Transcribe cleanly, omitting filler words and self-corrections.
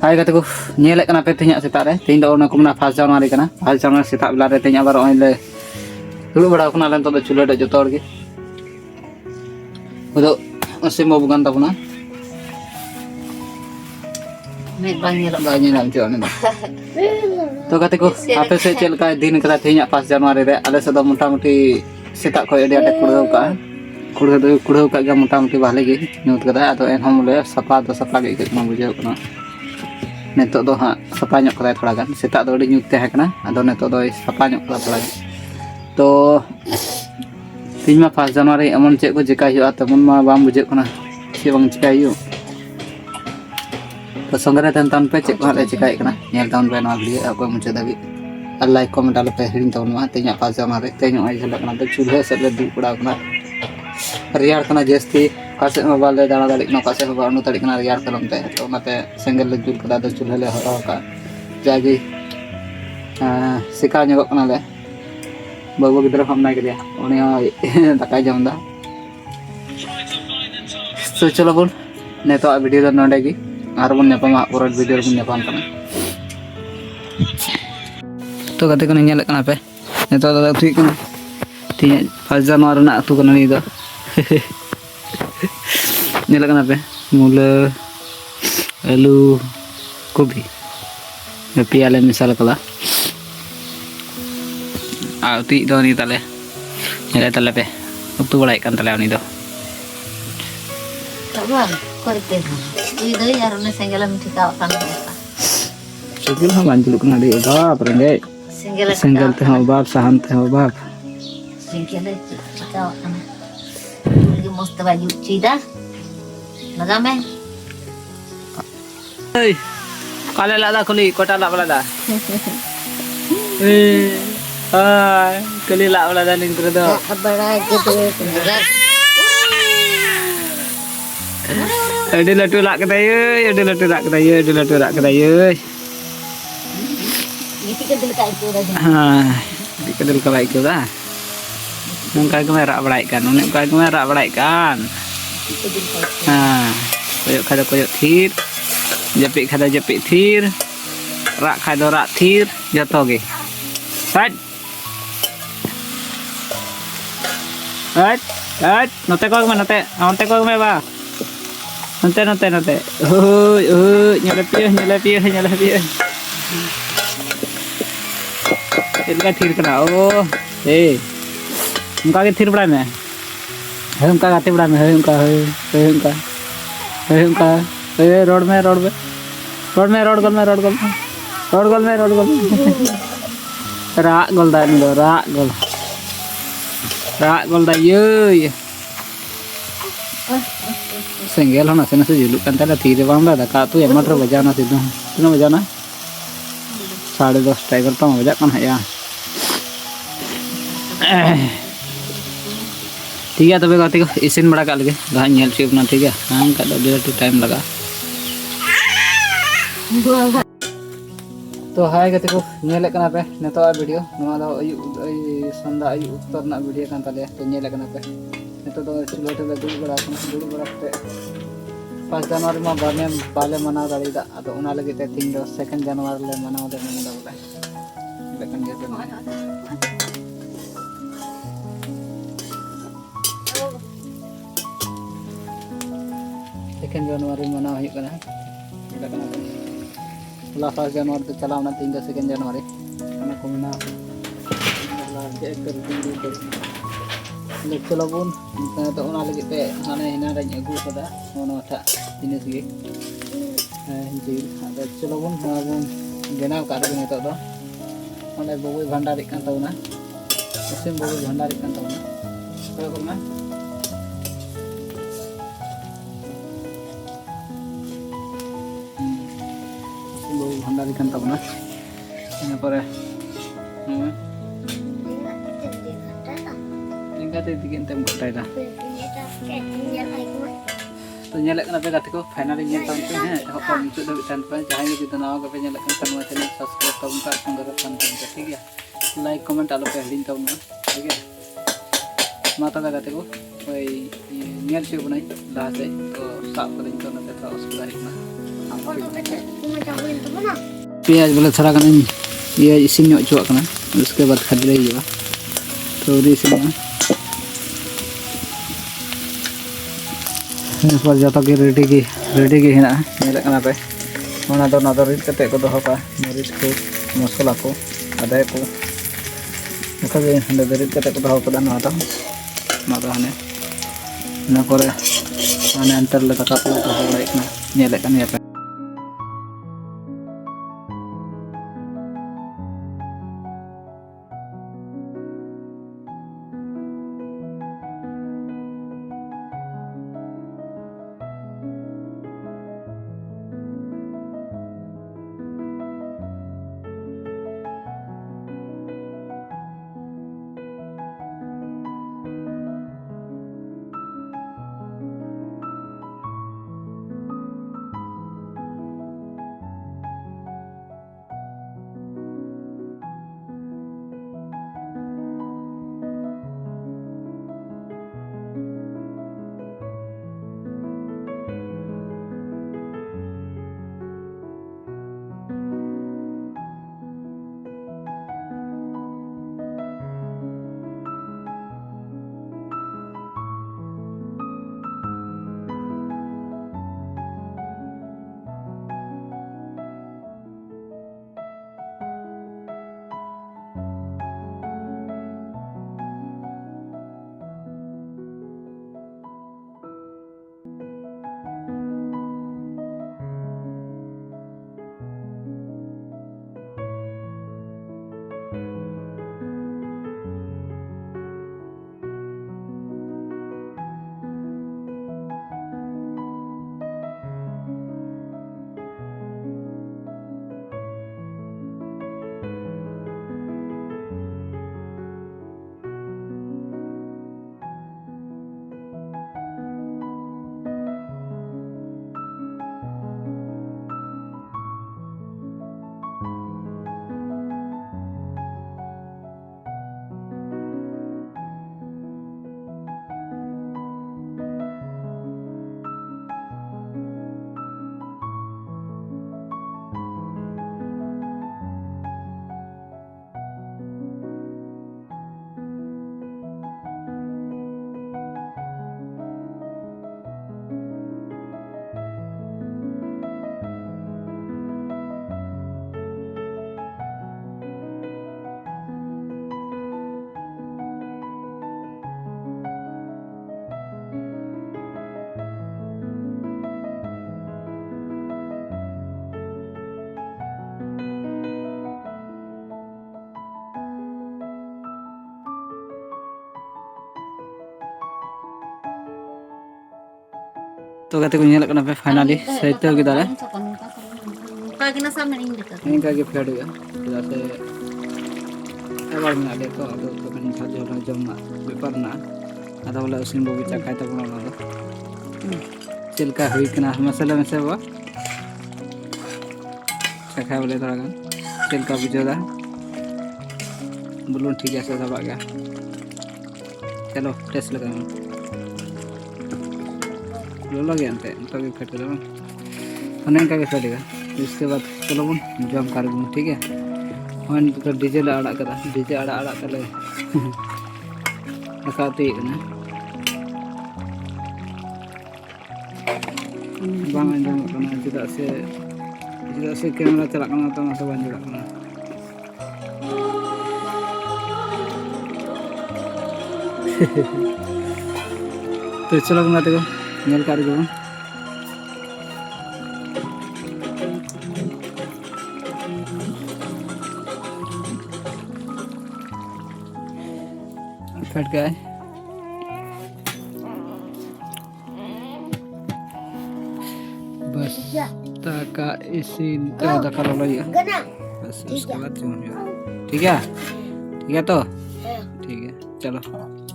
Hai kata ko nyelek kana pe tenya setak re tein do ona kumna 1 Januari kana 1 Januari setak bela re tenya abar oi le dulu bada kana len to do chula do jotor ge udo masih mau bukan tapuna Met bangir. banyak nak cuci ni to kata ko ape se chel ka din kata tenya 1 Januari re ale se do motamuti setak ko ede ade kudu ka ga motamuti bhale ge nyut kata ado en hom le sapa do sapa ge ke ma bujau kana netok do ha sapa nyok kata thoda gan setak do adi nyut teh kana ado netok do sapa nyok kata thoda to tenya 1 Januari emon cek ko jekai hu atamun ma bam bujau kana si bang jekai hu तो संगरे तन पे check हाले चिकाय कना nail town पे ना video आपको मुझे दबी लाइक कमेंट आलो पे हिडिन टाउन मा तेኛ 5 Januari तेኛ आई झलक ना तो चूल्हे से ले दू पड़ा कना रियार कना जस्ती कासे मोबाइल ले दाना दाड़ी न कासे मोबाइल नु तड़ी कना रियार कलम ते तो मते सिंगल ले जुल कदा तो चूल्हे ले हरा का जागी सिका ᱧᱚᱜ कना ले बाबू गिदरा हमना के दिया उनी दकाय जमदा तो चलो बोल ने तो वीडियो द नोडे की आरबन नेपामा और वीडियो बन नेपाम कना तो कते कने नेल कना पे नेतो दादा थुई कना तीन 1 Januari ना तू कना नी दो नेल कना पे मूला आलू कोबी पियाले मिसाल कला आउती दो नी ताले नेल ताले पे उतु बड़ाई kan ताले उनी दो Bang, korite. Itu ya rone senggelam tikau kan. Segel ha banjul kena di bab renge senggel teh bab sahan teh bab Sengkel tikau kan. Lagi mesti baju cida. Nagame. Hey, kale lada kuli kota la balada. Kali la balada ning terdo. Abara gitu. Ada latu lak kedai euy, ada latu lak kedai euy, ada latu lak kedai euy. Ini kan dulu kayak itu dah. Di kedel kalai itu dah. Nungkai kemerak balai kan, nungkai kemerak balai kan. Koyok kada koyok thir, japik kada japik thir, rak kada rak thir, jatuh ge. Hat. Note kau mana note? Note kau mana ba? Note. Nyala piye. Ilka thir kena. Oh, उनका के थिर बड़ा में है उनका गाते बड़ा में है उनका रोड गोल रा गोल दा ये सेंगेल होना से नसे Zuluk kan tala thir bang da ka tu ematra bajana sidu tuna bajana 10:30 tiger to bajak kan ya ठीक है तबे गाते को इसिन बड़ा का लगे गां नेल चेप ना ठीक है हां का दे टू टाइम लगा तो हाय गाते को नेल कना पे नेतो वीडियो नवा दो संदा उत्तर ना वीडियो kan tale तो नेल कना पे नेतो दो चुलो तो दूर बड़ा पे 1 Januari मा बाले मना दाड़ी दा अदो उना लगे ते 2 Januari ले मना दे मुंडा बोला लेकिन ये तो Second Januari mana huyu kana ला 1 Januari तो चला ना 2 Januari kana ko mena la ke कर ले चलो बुन तो उना लगे पे हाने हिना रኝ अगु कदा मोनो था जिनिस गे जी अदा चलो बुन बनाव का दे तो दो ओने बबुई भंडारी kan tauna मुस्लिम बबुई भंडारी kan tauna को करना Bhandari kan tauna ina pore tinggal dibikin tem kotai dah तो nyelek kana pe gati ko finally nyel taun pe hai ho ko muncul dari tan pe jahan gitu nawa ka pe nyelek kan sama channel subscribe taun ka sanggar tan ठीक है like comment आलो पे hidden taun ठीक है माता का गति को कोई नियर से बनाई लासे तो साफ करें तो ना तो मसला प्याज बोले थोड़ा गान ये इसी चुना उसके बाद खादले हुआ कौड़ी इसीना पर जो रेडी गे हेना पे रीड करते को दोहो का मरीच को मसला को आदा को रीड करते को दोहो का हाने हाने अंतर ले दाका को दोहो बड़ाई तो गाते को नेल पे फाइनली सहित गिदारे इनका के फेड हुआ चला से एबार में आले तो कनी थाजो जमना पेपर ना आदा वाला उसिन बो बिचा खाय तब ना दो चिलका हुई कना मसाला में से वो चखा बोले थोड़ा गान चिलका बुझोदा बुलून ठीक है से दबा गया चलो टेस्ट लगाएं लोला गया अंते तो भी फट गया होने का कैसा देगा इसके बाद चलो बन जम कर बन ठीक है वन तो डीजे ला आड़ा करा डीजे आड़ा आड़ा तले रखाते ना बांग अंजम करना जिदा से कैमरा चला करना तो ना तो बन जड़ा करना तो चलो बना देखो नेल कर दो फट गया बस ताका इसी दादा का लो ये बस उसके बाद ठीक है तो ठीक है चलो